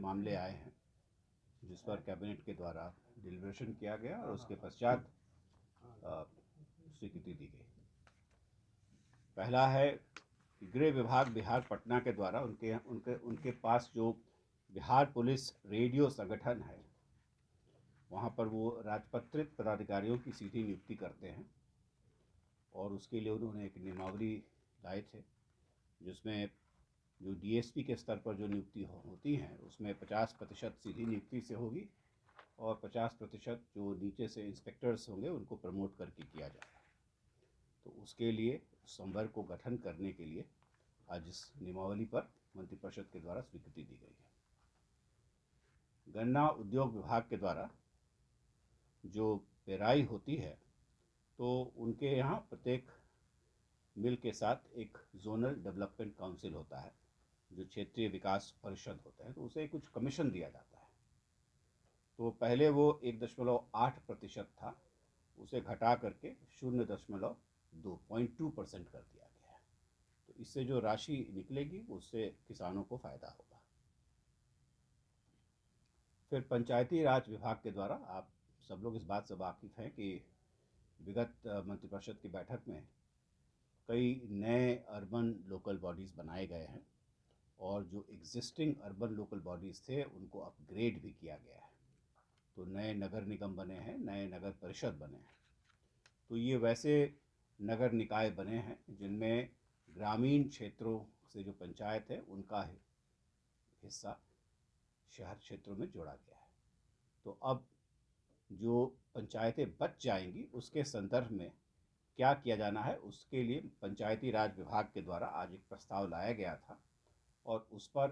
मामले आए हैं जिस पर कैबिनेट के द्वारा डिलिब्रेशन किया गया और उसके पश्चात स्वीकृति दी गई। पहला है कि गृह विभाग बिहार पटना के द्वारा उनके पास जो बिहार पुलिस रेडियो संगठन है, वहाँ पर वो राजपत्रित पदाधिकारियों की सीधी नियुक्ति करते हैं और उसके लिए उन्होंने एक नियमावली लाए थे जिसमें जो डीएसपी के स्तर पर जो नियुक्ति होती हैं उसमें 50% सीधी नियुक्ति से होगी और 50% जो नीचे से इंस्पेक्टर्स होंगे उनको प्रमोट करके किया जाएगा। तो उसके लिए संवर्ग को गठन करने के लिए आज इस नियमावली पर मंत्रिपरिषद के द्वारा स्वीकृति दी गई है। गन्ना उद्योग विभाग के द्वारा जो पेराई होती है तो उनके यहाँ प्रत्येक मिल के साथ एक जोनल डेवलपमेंट काउंसिल होता है जो क्षेत्रीय विकास परिषद होता है, तो उसे कुछ कमीशन दिया जाता है। तो पहले वो 1.8% था, उसे घटा करके 0.2% कर दिया गया है। तो इससे जो राशि निकलेगी उससे किसानों को फायदा होगा। फिर पंचायती राज विभाग के द्वारा आप सब लोग इस बात से वाकिफ़ हैं कि विगत मंत्रिपरिषद की बैठक में कई नए अर्बन लोकल बॉडीज़ बनाए गए हैं और जो एग्जिस्टिंग अर्बन लोकल बॉडीज़ थे उनको अपग्रेड भी किया गया है। तो नए नगर निगम बने हैं, नए नगर परिषद बने हैं। तो ये वैसे नगर निकाय बने हैं जिनमें ग्रामीण क्षेत्रों से जो पंचायत है उनका हिस्सा शहर क्षेत्रों में जोड़ा गया है। तो अब जो पंचायतें बच जाएंगी उसके संदर्भ में क्या किया जाना है, उसके लिए पंचायती राज विभाग के द्वारा आज एक प्रस्ताव लाया गया था और उस पर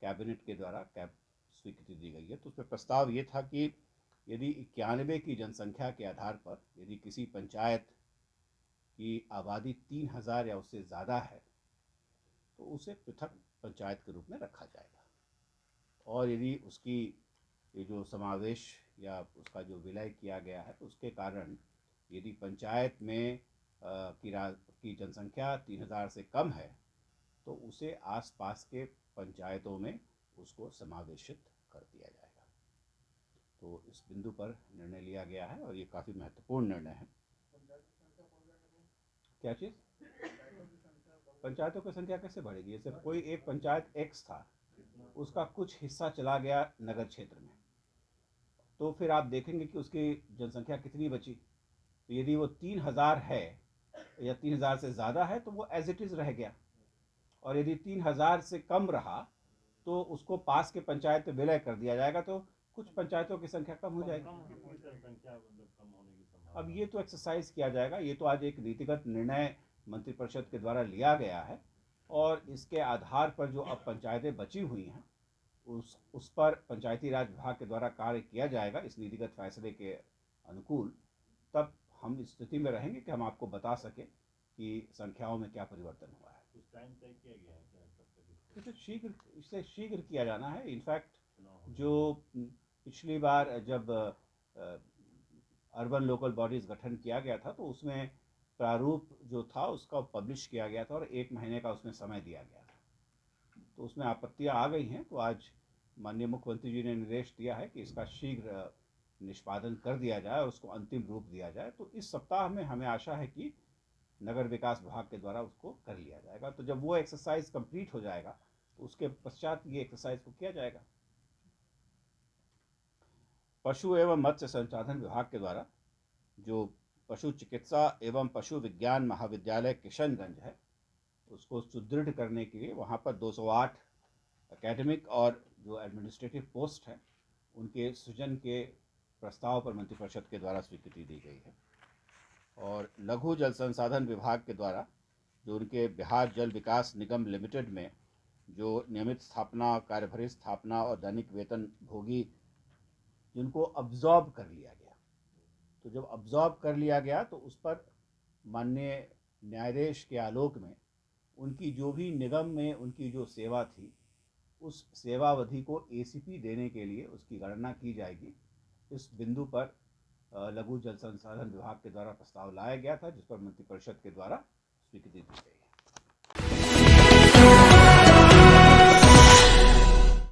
कैबिनेट के द्वारा स्वीकृति दी गई है। तो उसमें प्रस्ताव ये था कि यदि 91 की जनसंख्या के आधार पर यदि किसी पंचायत की आबादी 3000 या उससे ज़्यादा है तो उसे पृथक पंचायत के रूप में रखा जाएगा और यदि उसकी ये जो समावेश या उसका जो विलय किया गया है उसके कारण यदि पंचायत में की जनसंख्या 3000 से कम है तो उसे आसपास के पंचायतों में उसको समावेशित कर दिया जाएगा। तो इस बिंदु पर निर्णय लिया गया है और ये काफ़ी महत्वपूर्ण निर्णय है। क्या चीज़? पंचायतों की संख्या कैसे बढ़ेगी? जैसे कोई एक पंचायत एक्स था, उसका कुछ हिस्सा चला गया नगर क्षेत्र में, तो फिर आप देखेंगे कि उसकी जनसंख्या कितनी बची। तो यदि वो 3000 है या 3000 से ज़्यादा है तो वो एज इट इज़ रह गया, और यदि 3000 से कम रहा तो उसको पास के पंचायत में विलय कर दिया जाएगा, तो कुछ पंचायतों की संख्या कम हो जाएगी। अब ये तो एक्सरसाइज किया जाएगा, ये तो आज एक नीतिगत निर्णय मंत्रिपरिषद के द्वारा लिया गया है और इसके आधार पर जो अब पंचायतें बची हुई हैं उस पर पंचायती राज विभाग के द्वारा कार्य किया जाएगा इस नीतिगत फैसले के अनुकूल। तब हम इस स्थिति में रहेंगे कि हम आपको बता सकें कि संख्याओं में क्या परिवर्तन हुआ है। कुछ टाइम तय किया गया है क्या? इसे शीघ्र किया जाना है। इनफैक्ट जो पिछली बार जब अर्बन लोकल बॉडीज़ गठन किया गया था तो उसमें प्रारूप जो था उसका पब्लिश किया गया था और 1 महीने का उसमें समय दिया गया था। तो उसमें आपत्तियां आ गई हैं, तो आज माननीय मुख्यमंत्री जी ने निर्देश दिया है कि इसका शीघ्र निष्पादन कर दिया जाए और उसको अंतिम रूप दिया जाए। तो इस सप्ताह में हमें आशा है कि नगर विकास विभाग के द्वारा उसको कर लिया जाएगा। तो जब वो एक्सरसाइज कंप्लीट हो जाएगा तो उसके पश्चात ये एक्सरसाइज को किया जाएगा। पशु एवं मत्स्य संसाधन विभाग के द्वारा जो पशु चिकित्सा एवं पशु विज्ञान महाविद्यालय किशनगंज है उसको सुदृढ़ करने के लिए वहाँ पर 208 एकेडमिक और जो एडमिनिस्ट्रेटिव पोस्ट हैं उनके सृजन के प्रस्ताव पर मंत्रिपरिषद के द्वारा स्वीकृति दी गई है। और लघु जल संसाधन विभाग के द्वारा जो उनके बिहार जल विकास निगम लिमिटेड में जो नियमित स्थापना, कार्यभारी स्थापना और दैनिक वेतन भोगी जिनको अब्जॉर्ब कर लिया गया, तो जब अब्जॉर्ब कर लिया गया तो उस पर माननीय न्यायाधीश के आलोक में उनकी जो भी निगम में उनकी जो सेवा थी उस सेवावधि को एसीपी देने के लिए उसकी गणना की जाएगी। इस बिंदु पर लघु जल संसाधन विभाग के द्वारा प्रस्ताव लाया गया था जिस पर मंत्रिपरिषद के द्वारा स्वीकृति दी गई।